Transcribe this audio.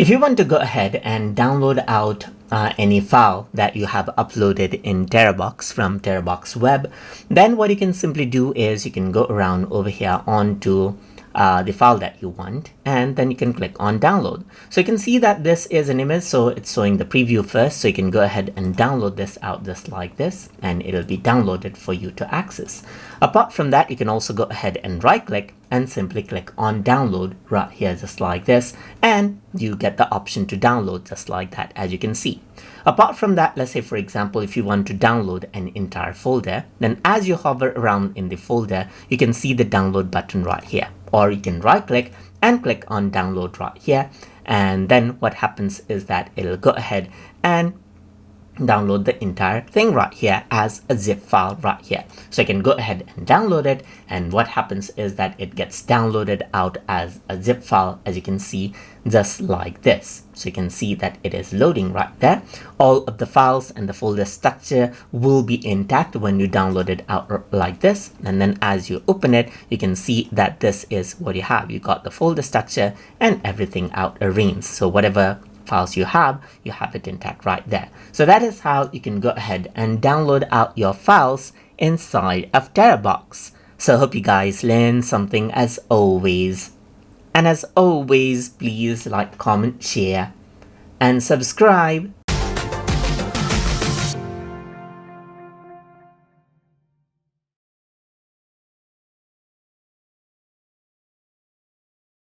If you want to go ahead and download out any file that you have uploaded in Terabox from Terabox web, then what you can simply do is you can go around over here onto the file that you want, and then you can click on download. So you can see that this is an image, so it's showing the preview first, so you can go ahead and download this out just like this, and it'll be downloaded for you to access. Apart from that, you can also go ahead and right click and simply click on download right here just like this, and you get the option to download just like that, as you can see. Apart from that, let's say for example, if you want to download an entire folder, then as you hover around in the folder, you can see the download button right here, or you can right click and click on download right here, and then what happens is that it'll go ahead and download the entire thing right here as a zip file right here. So I can go ahead and download it, and what happens is that it gets downloaded out as a zip file, as you can see just like this. So you can see that it is loading right there. All of the files and the folder structure will be intact when you download it out like this, and then as you open it, you can see that this is what you have. You got the folder structure and everything out arranged. So whatever files you have it intact right there. So that is how you can go ahead and download out your files inside of Terabox. So I hope you guys learned something as always. And as always, please like, comment, share, and subscribe.